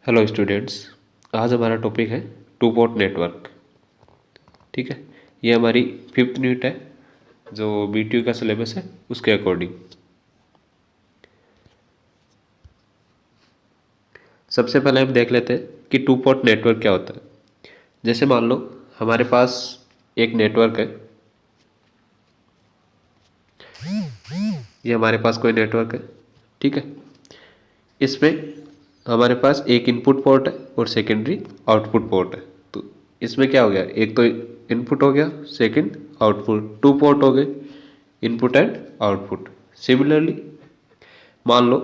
Hello students, आज हमारा topic है टू पोर्ट नेटवर्क। ठीक है, ये हमारी 5th यूनिट है जो BTU का सिलेबस है उसके अकॉर्डिंग। सबसे पहले हम देख लेते हैं कि टू पोर्ट नेटवर्क क्या होता है। जैसे मान लो हमारे पास एक नेटवर्क है, ये हमारे पास कोई नेटवर्क है। ठीक है, इसमें हमारे पास एक इनपुट पोर्ट है और सेकेंडरी आउटपुट पोर्ट है। तो इसमें क्या हो गया, एक तो इनपुट हो गया, सेकंड आउटपुट, टू पोर्ट हो गए, इनपुट एंड आउटपुट। सिमिलरली मान लो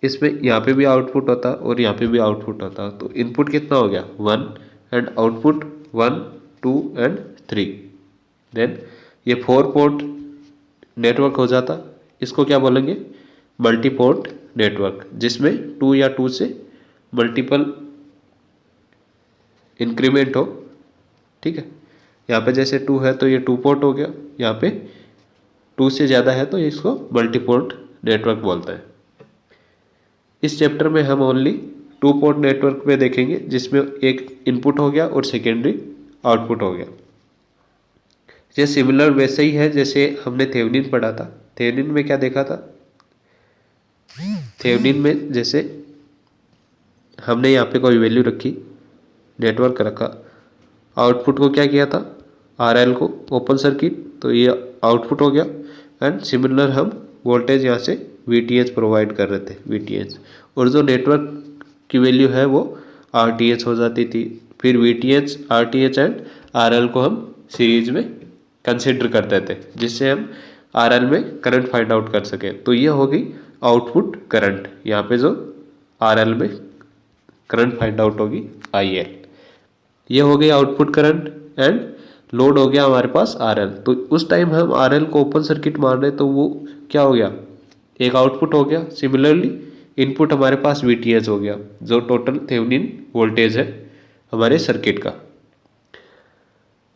इसमें यहाँ पे भी आउटपुट होता और यहाँ पे भी आउटपुट होता, तो इनपुट कितना हो गया 1 एंड आउटपुट 1 2 एंड 3। देन ये 4 पोर्ट नेटवर्क हो जाता। इसको क्या बोलेंगे, मल्टी पोर्ट नेटवर्क, जिसमें 2 या 2 से मल्टीपल इंक्रीमेंट हो। ठीक है, यहाँ पे जैसे 2 है तो ये 2 पोर्ट हो गया, यहाँ पे 2 से ज़्यादा है तो इसको मल्टी पोर्ट नेटवर्क बोलते हैं। इस चैप्टर में हम ओनली टू पोर्ट नेटवर्क में देखेंगे, जिसमें एक इनपुट हो गया और सेकेंडरी आउटपुट हो गया। ये सिमिलर वैसे ही है जैसे हमने थेवेनिन पढ़ा था। थेवेनिन में क्या देखा था, थेवेनिन में जैसे हमने यहाँ पे कोई वैल्यू रखी, नेटवर्क रखा, आउटपुट को क्या किया था, RL को ओपन सर्किट, तो ये आउटपुट हो गया। एंड सिमिलर हम वोल्टेज यहाँ से VTH प्रोवाइड कर रहे थे, VTH, और जो नेटवर्क की वैल्यू है वो RTH हो जाती थी। फिर VTH, RTH एंड RL को हम सीरीज में कंसिडर करते थे, जिससे हम RL में करंट फाइंड आउट कर सके। तो ये हो गई आउटपुट करंट, यहाँ पे जो RL में करंट फाइंड आउट होगी IL। ये हो गई आउटपुट करंट एंड लोड हो गया हमारे पास RL। तो उस टाइम हम RL को ओपन सर्किट मान रहे, तो वो क्या हो गया, एक आउटपुट हो गया। सिमिलरली इनपुट हमारे पास VTH हो गया, जो टोटल थेवेनिन वोल्टेज है हमारे सर्किट का।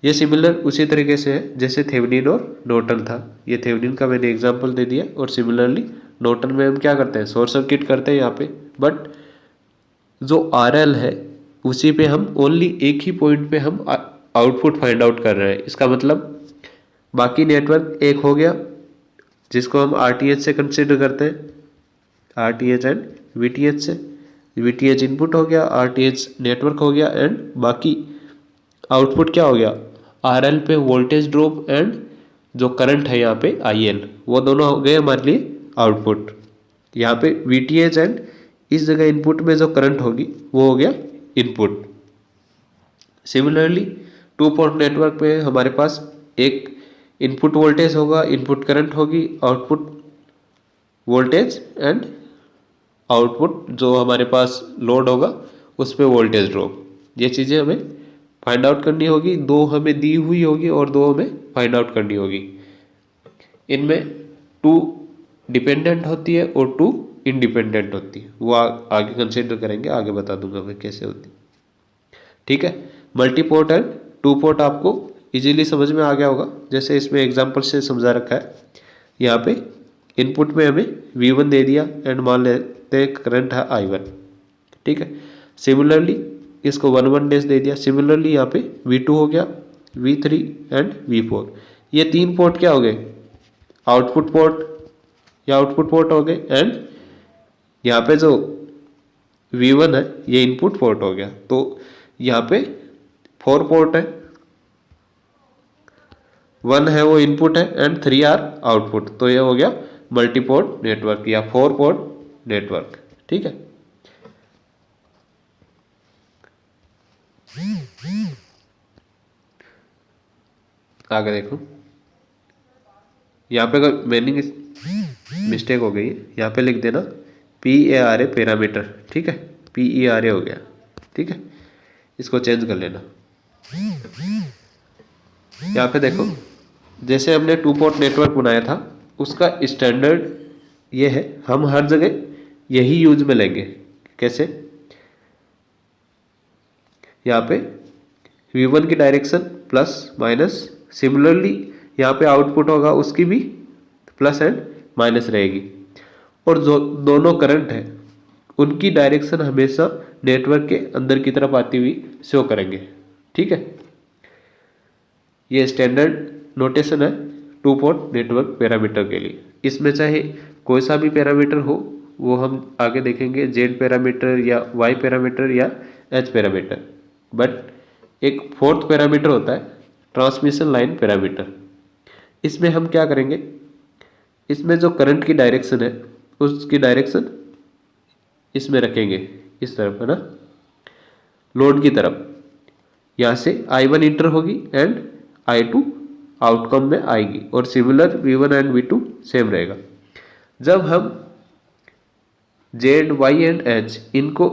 ये सिमिलर उसी तरीके से है जैसे थेवेनिन और नॉर्टन था। ये थेवेनिन का मैंने एग्जांपल दे दिया, और सिमिलरली नॉर्टन में हम क्या करते हैं, शॉर्ट सर्किट करते हैं यहाँ पे। बट जो RL है उसी पे हम ओनली एक ही पॉइंट पे हम आउटपुट फाइंड आउट कर रहे हैं। इसका मतलब बाकी नेटवर्क एक हो गया, जिसको हम RTH से कंसिडर करते हैं, RTH एंड VTH से। VTH इनपुट हो गया, RTH नेटवर्क हो गया, एंड बाकी आउटपुट क्या हो गया, RL पे वोल्टेज ड्रॉप एंड जो करंट है यहाँ पे IL, वो दोनों हो गए हमारे लिए आउटपुट। यहाँ पे VTH एंड इस जगह इनपुट में जो करंट होगी वो हो गया input. Similarly two port network में हमारे पास एक इनपुट वोल्टेज होगा, इनपुट करंट होगी, आउटपुट वोल्टेज एंड आउटपुट जो हमारे पास लोड होगा उस पर वोल्टेज ड्रॉप। ये चीज़ें हमें फाइंड आउट करनी होगी। दो हमें दी हुई होगी और दो हमें फाइंड आउट करनी होगी। इनमें 2 डिपेंडेंट होती है और 2 इंडिपेंडेंट होती है, वो आगे कंसिडर करेंगे, आगे बता दूंगा मैं कैसे होती। ठीक है, multi port and two port आपको इजीली समझ में आ गया होगा, जैसे इसमें एग्जांपल से समझा रखा है। यहाँ पे इनपुट में हमें V1 दे दिया एंड मान लेते हैं करंट है I1। ठीक है, सिमिलरली इसको 1 डैश दे दिया। सिमिलरली यहाँ पे V2 हो गया, V3 एंड V4। ये 3 पोर्ट क्या हो गए, आउटपुट पोर्ट या आउटपुट पोर्ट हो गए। एंड यहाँ पे जो V1 है ये इनपुट पोर्ट हो गया। तो यहाँ पे 4 पोर्ट है, 1 है वो इनपुट है एंड 3 आर आउटपुट। तो ये हो गया मल्टी पोर्ट नेटवर्क या 4 पोर्ट नेटवर्क। ठीक है, आगे देखो, यहाँ पे अगर मीनिंग मिस्टेक हो गई है, यहाँ पे लिख देना PARA पैरामीटर। ठीक है, PERA हो गया। ठीक है, इसको चेंज कर लेना। यहाँ पे देखो, जैसे हमने टू पोर्ट नेटवर्क बनाया था उसका स्टैंडर्ड ये है, हम हर जगह यही यूज में लेंगे। कैसे, यहाँ पे V1 की डायरेक्शन प्लस माइनस, सिमिलरली यहाँ पे आउटपुट होगा उसकी भी प्लस एंड माइनस रहेगी। और जो दोनों करंट है उनकी डायरेक्शन हमेशा नेटवर्क के अंदर की तरफ आती हुई शो करेंगे। ठीक है, ये स्टैंडर्ड नोटेशन है टू पोर्ट नेटवर्क पैरामीटर के लिए। इसमें चाहे कोई सा भी पैरामीटर हो, वो हम आगे देखेंगे, जेड पैरामीटर या वाई पैरामीटर या एच पैरामीटर। बट एक फोर्थ पैरामीटर होता है ट्रांसमिशन लाइन पैरामीटर। इसमें हम क्या करेंगे, इसमें जो करंट की डायरेक्शन है उसकी डायरेक्शन इसमें रखेंगे, इस तरफ है ना, लोड की तरफ। यहाँ से I1 इंटर होगी एंड I2 आउटकम में आएगी, और similar V1 and V2 same रहेगा। जब हम Z, Y एंड H इनको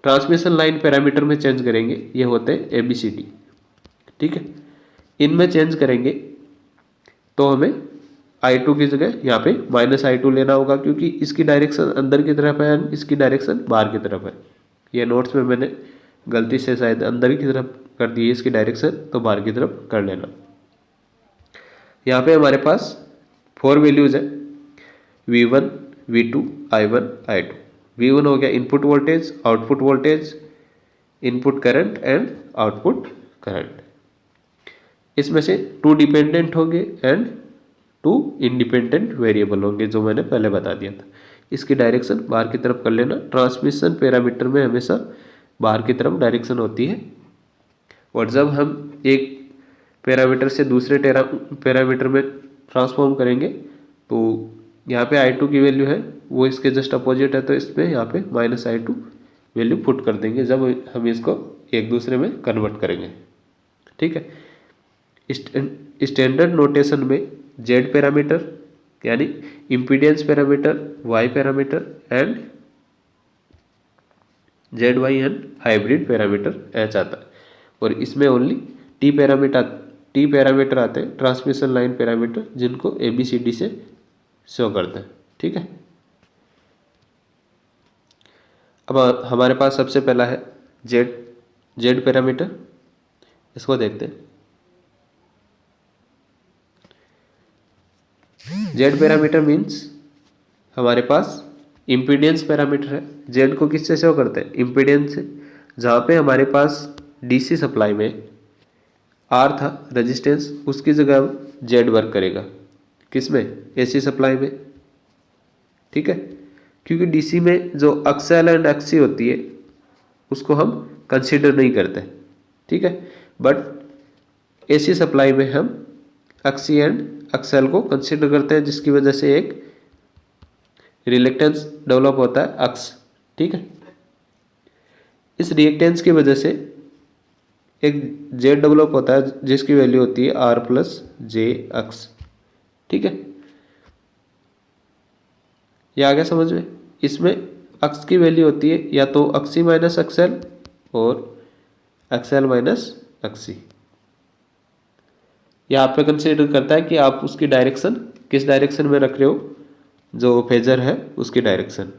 ट्रांसमिशन लाइन पैरामीटर में चेंज करेंगे, ये होते हैं ABCD। ठीक है, इनमें चेंज करेंगे तो हमें I2 की जगह यहाँ पे -I2 लेना होगा, क्योंकि इसकी डायरेक्शन अंदर की तरफ है एंड इसकी डायरेक्शन बाहर की तरफ है। ये नोट्स में मैंने गलती से शायद अंदर की तरफ कर दी है इसकी डायरेक्शन, तो बाहर की तरफ कर लेना। यहाँ पे हमारे पास 4 वैल्यूज है, V1, V2, I1, I2। V1 हो गया input voltage, output voltage, input current and output current. इसमें से 2 डिपेंडेंट होंगे एंड 2 इंडिपेंडेंट वेरिएबल होंगे, जो मैंने पहले बता दिया था। इसकी डायरेक्शन बाहर की तरफ कर लेना। ट्रांसमिशन पैरामीटर में हमेशा बाहर की तरफ डायरेक्शन होती है, और जब हम एक पैरामीटर से दूसरे पैरामीटर में ट्रांसफॉर्म करेंगे तो यहाँ पे I2 की वैल्यू है वो इसके जस्ट अपोजिट है, तो इसमें यहाँ पे -I2 वैल्यू पुट कर देंगे जब हम इसको एक दूसरे में कन्वर्ट करेंगे। ठीक है, स्टैंडर्ड नोटेशन में Z पैरामीटर यानी impedance parameter, Y parameter and ZY and hybrid parameter H आता है, और इसमें ओनली T पैरामीटर आते हैं, ट्रांसमिशन लाइन पैरामीटर, जिनको ABCD से शो करते हैं। ठीक है, अब हमारे पास सबसे पहला है Z पैरामीटर। इसको देखते हैं। Z पैरामीटर मीन्स हमारे पास इम्पीडेंस पैरामीटर है। Z को किससे शो करते हैं, इम्पीडेंस से। जहाँ पे हमारे पास DC सप्लाई में R था रेजिस्टेंस, उसकी जगह Z वर्क करेगा। किसमें, AC सप्लाई में। ठीक है, क्योंकि DC में जो XL एंड XC होती है उसको हम कंसीडर नहीं करते। ठीक है, बट AC सप्लाई में हम XC एंड XL को कंसीडर करते हैं, जिसकी वजह से एक रिएक्टेंस डेवलप होता है X। ठीक है, इस रिएक्टेंस की वजह से एक Z डेवलप होता है जिसकी वैल्यू होती है R + jX। ठीक है, ये आ गया समझ में। इसमें X की वैल्यू होती है या तो XC - XL और XL - XC। यह आप पे कंसीडर करता है कि आप उसकी डायरेक्शन किस डायरेक्शन में रख रहे हो, जो फेजर है उसकी डायरेक्शन।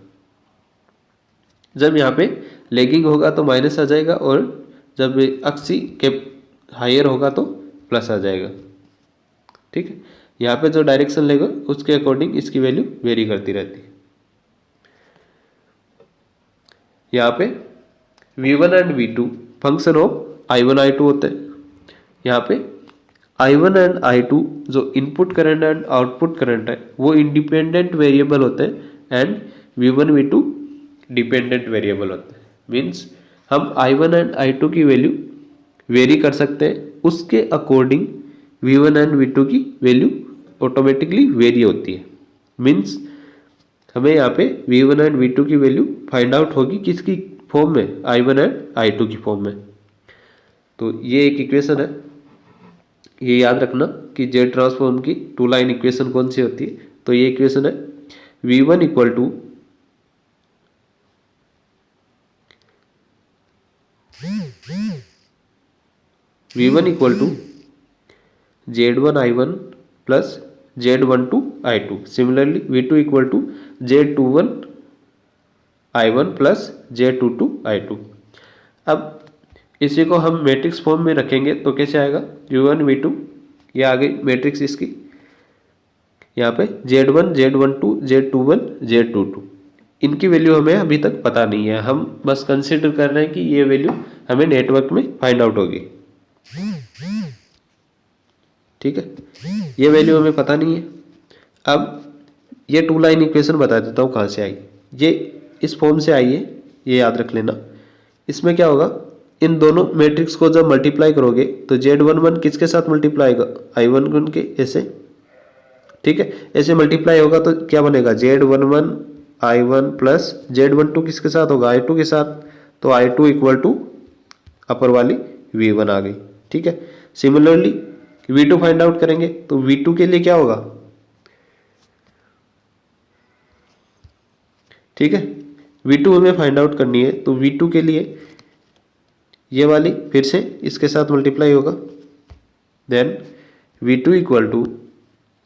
जब यहाँ पे लैगिंग होगा तो माइनस आ जाएगा, और जब XC के हायर होगा तो प्लस आ जाएगा। ठीक है, यहाँ पे जो डायरेक्शन लेगा उसके अकॉर्डिंग इसकी वैल्यू वेरी करती रहती है। यहाँ पे V1 and V2 function of I1 I2 होते हैं। यहाँ पे I1 एंड I2 जो input current and output current है वो इंडिपेंडेंट वेरिएबल होते हैं, and V1 V2 dependent variable होते हैं। मीन्स हम I1 एंड I2 की वैल्यू वेरी कर सकते हैं, उसके अकॉर्डिंग V1 एंड V2 की वैल्यू ऑटोमेटिकली वेरी होती है। मीन्स हमें यहाँ पे V1 एंड V2 की वैल्यू फाइंड आउट होगी किसकी फॉर्म में, I1 एंड I2 की फॉर्म में। तो ये एक इक्वेशन है, ये याद रखना कि Z ट्रांसफॉर्म की 2 लाइन इक्वेशन कौन सी होती है। तो ये इक्वेशन है V1 = Z1 I1 + Z12 I2। Similarly V2 = Z21 I1 + Z22 I2। अब इसी को हम मैट्रिक्स फॉर्म में रखेंगे तो कैसे आएगा, V1 V2, ये आ गई मैट्रिक्स इसकी। यहाँ पे Z1 Z12 Z21 Z22। इनकी वैल्यू हमें अभी तक पता नहीं है, हम बस कंसिडर कर रहे हैं कि ये वैल्यू हमें नेटवर्क में फाइंड आउट होगी। ठीक है, ये वैल्यू हमें पता नहीं है। अब ये टू लाइन इक्वेशन बता देता हूँ कहाँ से आई। ये इस फॉर्म से आई है, ये याद रख लेना। इसमें क्या होगा, इन दोनों मैट्रिक्स को जब मल्टीप्लाई करोगे तो Z11 किसके साथ मल्टीप्लाई होगा, I11 के, ऐसे। ठीक है, ऐसे मल्टीप्लाई होगा तो क्या बनेगा, Z11 I1 प्लस Z12 किसके साथ होगा, I2 के साथ। तो I2 इक्वल टू अपर वाली V1 आ गई। ठीक है, सिमिलरली V2 फाइंड आउट करेंगे तो V2 के लिए क्या होगा, ठीक है, V2 हमें फाइंड आउट करनी है तो V2 के लिए ये वाली फिर से इसके साथ मल्टीप्लाई होगा। Then V2 equal to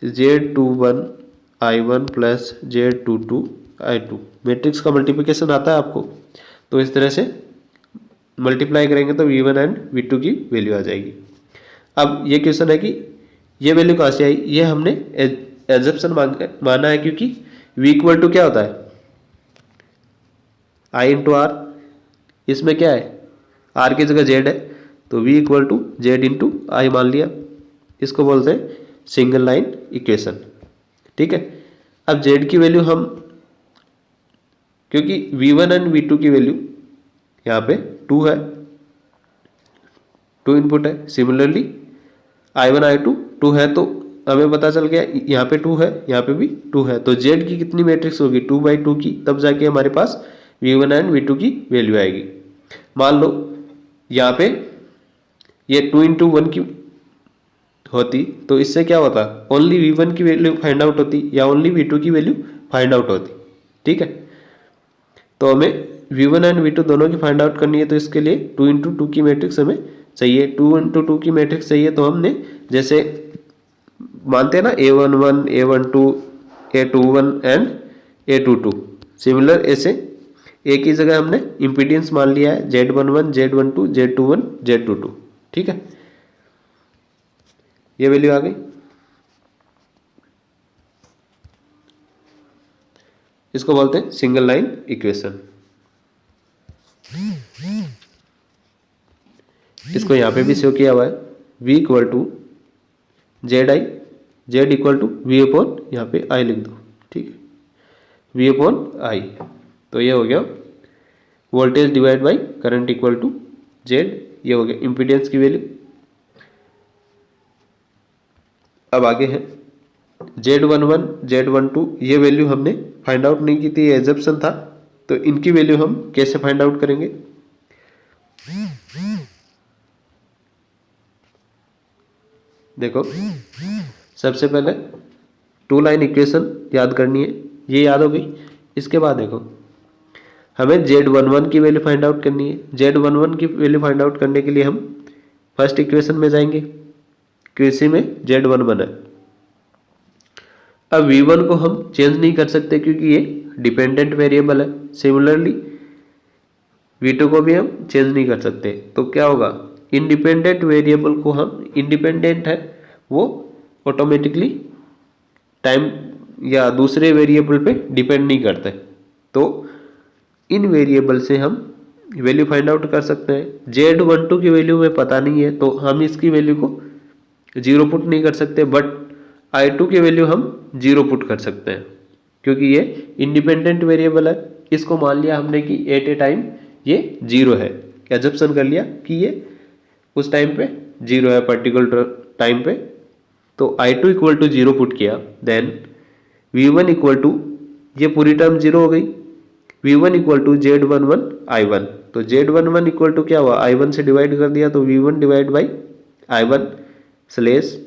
Z21 I1 plus Z22 I2। Matrix का मल्टीप्लिकेशन आता है आपको, तो इस तरह से मल्टीप्लाई करेंगे तो V1 एंड V2 की वैल्यू आ जाएगी। अब ये क्वेश्चन है कि ये वैल्यू कहाँ से आई, ये हमने एजम्पशन माना है, क्योंकि V इक्वल टू क्या होता है, I इंटू R। इसमें क्या है, R की जगह Z है, तो V equal to Z into I मान लिया। इसको बोलते हैं सिंगल लाइन इक्वेशन। ठीक है, अब Z की वैल्यू हम, क्योंकि V1 एंड V2 की वैल्यू यहाँ पे 2 है, 2 इनपुट है। सिमिलरली I1 I2 2 है, तो हमें पता चल गया यहाँ पे 2 है, यहाँ पे भी 2 है, तो Z की कितनी मैट्रिक्स होगी, 2/2 की, तब जाके हमारे पास V1 एंड V2 की वैल्यू आएगी। मान लो यहाँ पे ये 2 इंटू 1 की होती तो इससे क्या होता, ओनली V1 की वैल्यू फाइंड आउट होती या ओनली V2 की वैल्यू फाइंड आउट होती। ठीक है, तो हमें V1 एंड V2 दोनों की फाइंड आउट करनी है, तो इसके लिए 2 इंटू 2 की मैट्रिक्स हमें चाहिए। 2 इंटू 2 की मैट्रिक्स चाहिए, तो हमने जैसे मानते हैं ना A11 A12 A21 and A22, similar ऐसे एक ही जगह हमने इम्पीडेंस मान लिया है, Z11 Z12 Z21 Z22। ठीक है, ये वैल्यू आ गई। इसको बोलते हैं सिंगल लाइन इक्वेशन। इसको यहाँ पे भी शो किया हुआ है, V equal to Z equal to V upon, यहाँ पे I लिख दो। ठीक है, V अपॉन I, तो ये हो गया voltage divide by current equal to Z। ये हो गया इम्पीडेंस की वैल्यू। अब आगे है Z11 Z12, ये वैल्यू हमने फाइंड आउट नहीं की थी, ये एजम्पशन था, तो इनकी वैल्यू हम कैसे फाइंड आउट करेंगे। देखो, सबसे पहले टू लाइन इक्वेशन याद करनी है, ये याद हो गई। इसके बाद देखो, हमें Z11 की वैल्यू फाइंड आउट करनी है। Z11 की वैल्यू फाइंड आउट करने के लिए हम फर्स्ट इक्वेशन में जाएंगे, कृषि में Z11 है। अब V1 को हम चेंज नहीं कर सकते क्योंकि ये डिपेंडेंट वेरिएबल है। सिमिलरली V2 को भी हम चेंज नहीं कर सकते, तो क्या होगा, इंडिपेंडेंट वेरिएबल को हम, इंडिपेंडेंट है वो ऑटोमेटिकली टाइम या दूसरे वेरिएबल पे डिपेंड नहीं करते, तो इन वेरिएबल से हम वैल्यू फाइंड आउट कर सकते हैं। Z12 की वैल्यू हमें पता नहीं है, तो हम इसकी वैल्यू को 0 पुट नहीं कर सकते, बट I2 की वैल्यू हम 0 पुट कर सकते हैं क्योंकि ये इंडिपेंडेंट वेरिएबल है। इसको मान लिया हमने कि एट ए टाइम ये 0 है, एजम्पशन कर लिया कि ये उस टाइम पे 0 है, पर्टिकुलर टाइम पे, तो I2 इक्वल टू 0 पुट किया। देन V1 इक्वल टू, ये पूरी टर्म 0 हो गई, V1 equal to Z11 I1, तो Z11 इक्वल टू क्या हुआ, I1 से डिवाइड कर दिया, तो V1 divide by I1 slash,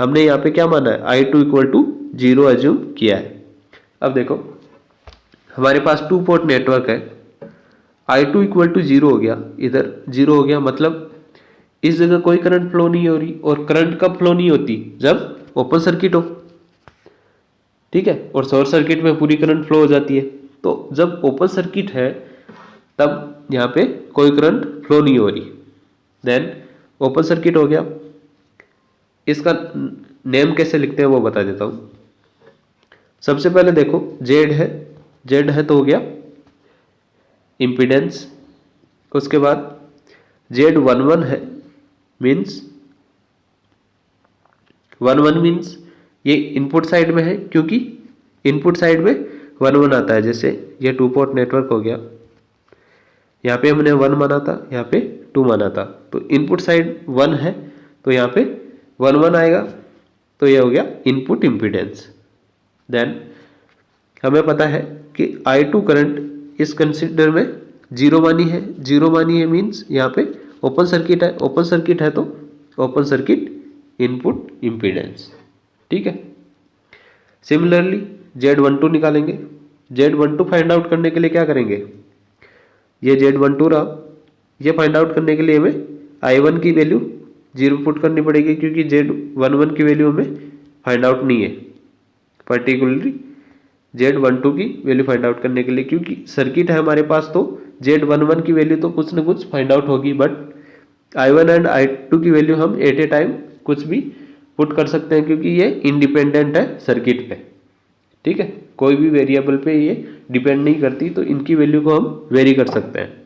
हमने यहाँ पे क्या माना है, I2 इक्वल टू 0 एज्यूम किया है। अब देखो, हमारे पास 2 पोर्ट नेटवर्क है, I2 इक्वल टू 0 हो गया, इधर 0 हो गया, मतलब इस जगह कोई करंट फ्लो नहीं हो रही, और करंट कब फ्लो नहीं होती, जब ओपन सर्किट हो। ठीक है, और शॉर्ट सर्किट में पूरी करंट फ्लो हो जाती है, तो जब ओपन सर्किट है तब यहाँ पे कोई करंट फ्लो नहीं हो रही। देन ओपन सर्किट हो गया, इसका नेम कैसे लिखते हैं वो बता देता हूँ। सबसे पहले देखो, Z है, जेड है तो हो गया इम्पीडेंस। उसके बाद Z11 है मीन्स 11 मीन्स ये इनपुट साइड में है, क्योंकि इनपुट साइड में 11 आता है। जैसे ये 2 पोर्ट नेटवर्क हो गया, यहाँ पे हमने 1 माना था, यहाँ पे 2 माना था, तो इनपुट साइड 1 है तो यहाँ पे 11 आएगा, तो ये हो गया इनपुट इम्पीडेंस। देन हमें पता है कि I2 करंट इस कंसिडर में 0 मानी है। 0 मानी है मीन्स यहाँ पे ओपन सर्किट है, ओपन सर्किट है तो ओपन सर्किट इनपुट इम्पीडेंस। ठीक है। सिमिलरली Z12 निकालेंगे। Z12 फाइंड आउट करने के लिए क्या करेंगे, ये Z12 रहा, ये फाइंड आउट करने के लिए हमें I1 की वैल्यू 0 पुट करनी पड़ेगी, क्योंकि Z11 की वैल्यू हमें फाइंड आउट नहीं है, पर्टिकुलरली Z12 की वैल्यू फाइंड आउट करने के लिए, क्योंकि सर्किट है हमारे पास तो Z11 की वैल्यू तो कुछ न कुछ फाइंड आउट होगी, बट I1 एंड I2 की वैल्यू हम एट ए टाइम कुछ भी पुट कर सकते हैं, क्योंकि ये इंडिपेंडेंट है सर्किट पे। ठीक है, कोई भी वेरिएबल पे ये डिपेंड नहीं करती, तो इनकी वैल्यू को हम वेरी कर सकते हैं।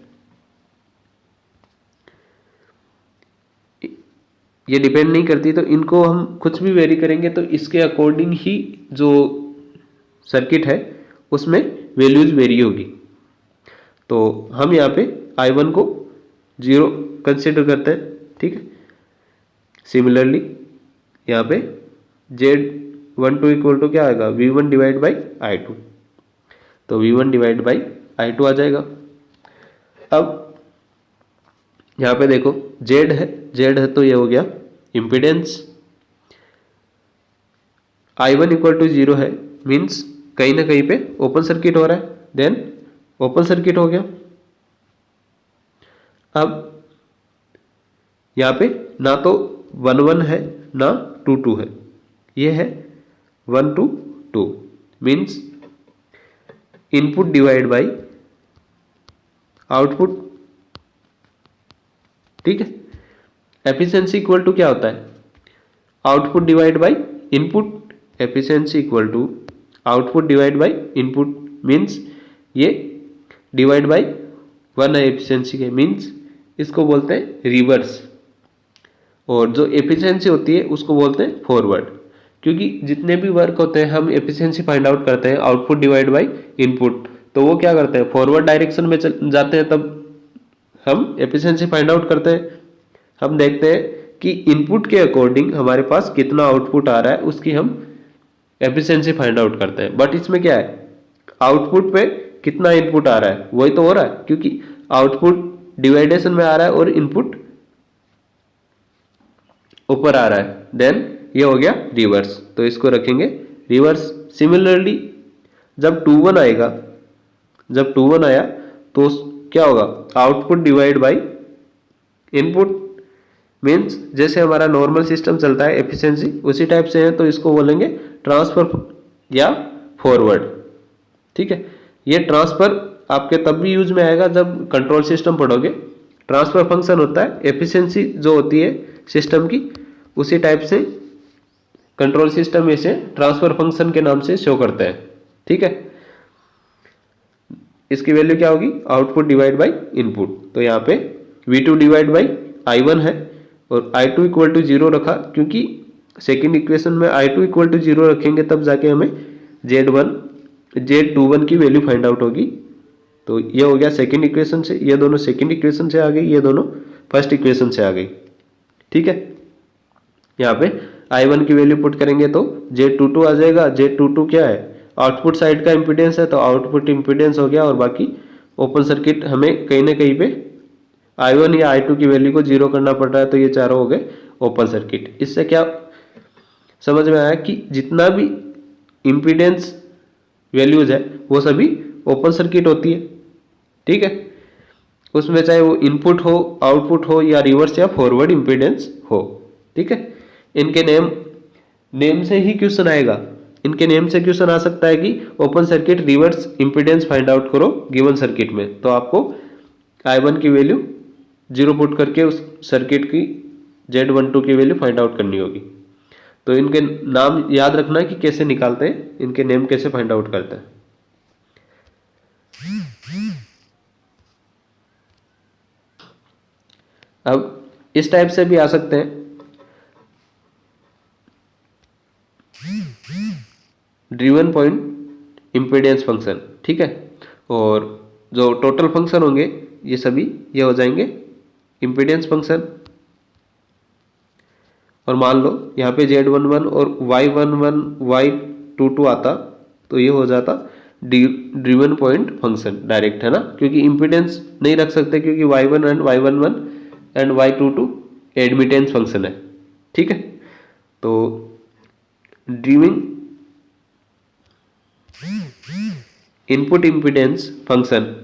ये डिपेंड नहीं करती तो इनको हम कुछ भी वेरी करेंगे तो इसके अकॉर्डिंग ही जो सर्किट है उसमें वैल्यूज वेरी होगी। तो हम यहाँ पे I1 को 0 कंसिडर करते हैं। ठीक है। सिमिलरली यहाँ पे Z12 इक्वल टू क्या आएगा, V1 डिवाइड बाई I2, तो V1 डिवाइड बाई I2 आ जाएगा। अब यहाँ पे देखो Z है तो ये हो गया इम्पीडेंस। I1 इक्वल टू 0 है मीन्स कहीं ना कहीं पे ओपन सर्किट हो रहा है, देन ओपन सर्किट हो गया। अब यहाँ पे ना तो 1 है ना 2 है, ये है 1 to 2 means input divide by output. ठीक है। एफिशिएंसी इक्वल टू क्या होता है, output divide by input. Efficiency equal to output divide by input means ये डिवाइड बाई 1 है एफिशिएंसी के, मीन्स इसको बोलते हैं रिवर्स, और जो एफिशिएंसी होती है उसको बोलते हैं फॉरवर्ड। क्योंकि जितने भी वर्क होते हैं हम एफिशिएंसी फाइंड आउट करते हैं आउटपुट डिवाइड बाई इनपुट, तो वो क्या करते हैं फॉरवर्ड डायरेक्शन में जाते हैं, तब हम एफिशिएंसी फाइंड आउट करते हैं। हम देखते हैं कि इनपुट के अकॉर्डिंग हमारे पास कितना आउटपुट आ रहा है, उसकी हम एफिशिएंसी फाइंड आउट करते हैं। बट इसमें क्या है, आउटपुट पे कितना इनपुट आ रहा है वही तो हो रहा है, क्योंकि आउटपुट डिवाइडेशन में आ रहा है और इनपुट ऊपर आ रहा है, देन ये हो गया रिवर्स, तो इसको रखेंगे रिवर्स। सिमिलरली जब 2 1 आएगा, जब 2 1 आया तो क्या होगा, output divide by input means जैसे हमारा नॉर्मल सिस्टम चलता है एफिशिएंसी उसी टाइप से है, तो इसको बोलेंगे ट्रांसफर या फॉरवर्ड। ठीक है। ये ट्रांसफर आपके तब भी यूज में आएगा जब कंट्रोल सिस्टम पढ़ोगे। ट्रांसफर फंक्शन होता है, एफिशिएंसी जो होती है सिस्टम की उसी टाइप से कंट्रोल सिस्टम में से ट्रांसफर फंक्शन के नाम से शो करता है। ठीक है। इसकी वैल्यू क्या होगी, आउटपुट डिवाइड बाई इनपुट, तो यहाँ पे V2 डिवाइड बाई I1 है और I2 इक्वल टू 0 रखा, क्योंकि सेकेंड इक्वेशन में I2 इक्वल टू 0 रखेंगे तब जाके हमें Z21 की वैल्यू फाइंड आउट होगी। तो ये हो गया सेकेंड इक्वेशन से, ये दोनों सेकेंड इक्वेशन से आ गई, ये दोनों फर्स्ट इक्वेशन से आ गई। ठीक है। यहाँ पे I1 की वैल्यू पुट करेंगे तो Z22 आ जाएगा। Z22 क्या है, आउटपुट साइड का इम्पीडेंस है, तो आउटपुट इम्पीडेंस हो गया, और बाकी ओपन सर्किट हमें कहीं ना कहीं पे I1 या I2 की वैल्यू को 0 करना पड़ रहा है, तो ये चारों हो गए ओपन सर्किट। इससे क्या समझ में आया कि जितना भी इम्पीडेंस वैल्यूज है वो सभी ओपन सर्किट होती है। ठीक है। उसमें चाहे वो इनपुट हो, आउटपुट हो, या रिवर्स या फॉरवर्ड इम्पीडेंस हो। ठीक है। इनके नेम से ही क्वेश्चन आएगा, इनके नेम से क्वेश्चन आ सकता है कि open circuit reverse impedance find out करो गिवन सर्किट में, तो आपको I1 की वैल्यू 0 पुट करके उस सर्किट की Z12 की वैल्यू फाइंड आउट करनी होगी। तो इनके नाम याद रखना है कि कैसे निकालते हैं, इनके नेम कैसे फाइंड आउट करते हैं। अब इस टाइप से भी आ सकते हैं, ड्रिवन पॉइंट इम्पीडेंस फंक्शन, ठीक है। और जो टोटल फंक्शन होंगे ये सभी ये हो जाएंगे इम्पीडेंस फंक्शन। और मान लो यहाँ पे Z11 और Y11 Y22 आता तो ये हो जाता ड्रिवन पॉइंट फंक्शन डायरेक्ट, है ना, क्योंकि इम्पीडेंस नहीं रख सकते क्योंकि Y1 and Y11 and Y22 admittance function है, ठीक है। तो ड्रिविंग इनपुट इम्पीडेंस फंक्शन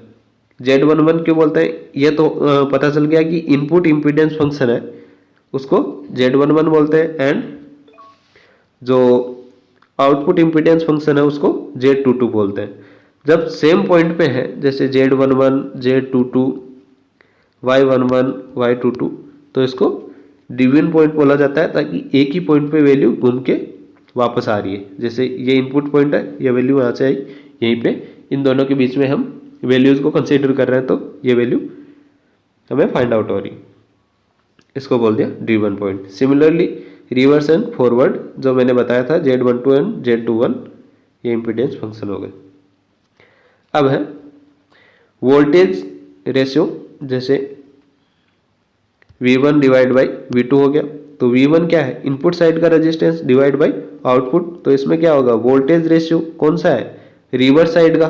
Z11 क्यों बोलते हैं, ये तो पता चल गया कि इनपुट इम्पीडेंस फंक्शन है उसको Z11 बोलते हैं, एंड जो आउटपुट इम्पीडेंस फंक्शन है उसको Z22 बोलते हैं। जब सेम पॉइंट पे है जैसे Z11 Z22 Y11 Y22 तो इसको ड्रिवन पॉइंट बोला जाता है, ताकि एक ही पॉइंट पे वैल्यू घूम के वापस आ रही है। जैसे ये इनपुट पॉइंट है, ये वैल्यू यहाँ से आई यहीं पे, इन दोनों के बीच में हम वैल्यूज को कंसीडर कर रहे हैं तो ये वैल्यू हमें फाइंड आउट हो रही, इसको बोल दिया driven point. Similarly reverse and forward जो मैंने बताया था Z12 एंड Z21 ये इम्पीडेंस फंक्शन हो गए। अब है वोल्टेज रेशियो, जैसे V1 डिवाइड बाई V2 हो गया, तो V1 क्या है, इनपुट साइड का रेजिस्टेंस डिवाइड बाई आउटपुट, तो इसमें क्या होगा, वोल्टेज रेशियो कौन सा है, रिवर्स साइड का,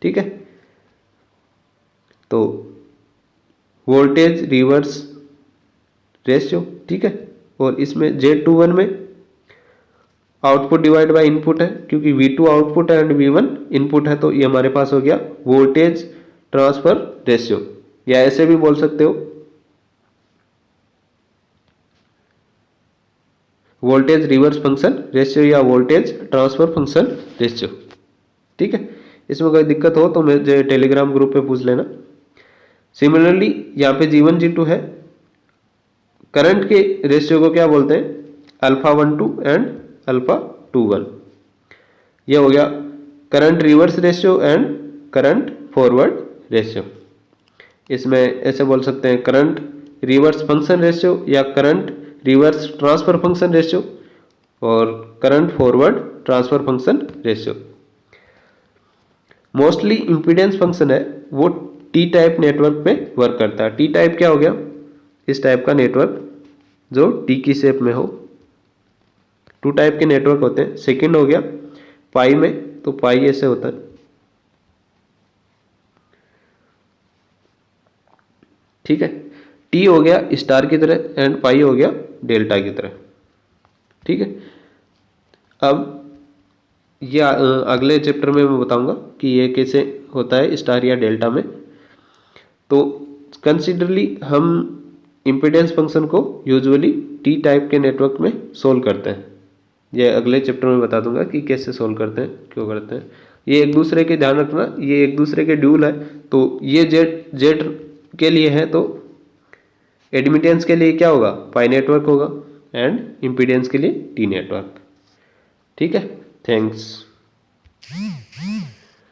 ठीक है। तो वोल्टेज रिवर्स रेशियो, ठीक है। और इसमें Z21 में आउटपुट डिवाइड बाय इनपुट है, क्योंकि V2 आउटपुट है एंड V1 इनपुट है, तो ये हमारे पास हो गया वोल्टेज ट्रांसफर रेशियो, या ऐसे भी बोल सकते हो वोल्टेज रिवर्स फंक्शन रेशियो या वोल्टेज ट्रांसफर फंक्शन रेशियो, ठीक है। इसमें कोई दिक्कत हो तो मुझे टेलीग्राम ग्रुप पे पूछ लेना। सिमिलरली यहाँ पे G1 G2 है, करंट के रेशियो को क्या बोलते हैं, α12 एंड α21। यह हो गया current reverse ratio and current forward ratio. इसमें ऐसे बोल सकते हैं करंट रिवर्स फंक्शन रेशियो या current reverse transfer function ratio और current forward transfer function ratio. Mostly impedance function है वो टी टाइप नेटवर्क पे वर्क करता है। टी टाइप क्या हो गया, इस टाइप का नेटवर्क जो टी की शेप में हो। टू टाइप के नेटवर्क होते हैं। सेकंड हो गया पाई में, तो पाई ऐसे होता है, ठीक है। टी हो गया स्टार की तरह एंड पाई हो गया डेल्टा की तरह, ठीक है। अब ये अगले चैप्टर में मैं बताऊंगा कि ये कैसे होता है स्टार या डेल्टा में। तो कंसिडरली हम इम्पीडेंस फंक्शन को यूजुअली टी टाइप के नेटवर्क में सोल्व करते हैं। ये अगले चैप्टर में बता दूंगा कि कैसे सोल्व करते हैं, क्यों करते हैं। ये एक दूसरे के ध्यान रखना, ये एक दूसरे के ड्यूल है। तो ये जेड के लिए है तो एडमिटेंस के लिए क्या होगा, पाई नेटवर्क होगा, एंड इम्पीडेंस के लिए टी नेटवर्क, ठीक है। थैंक्स।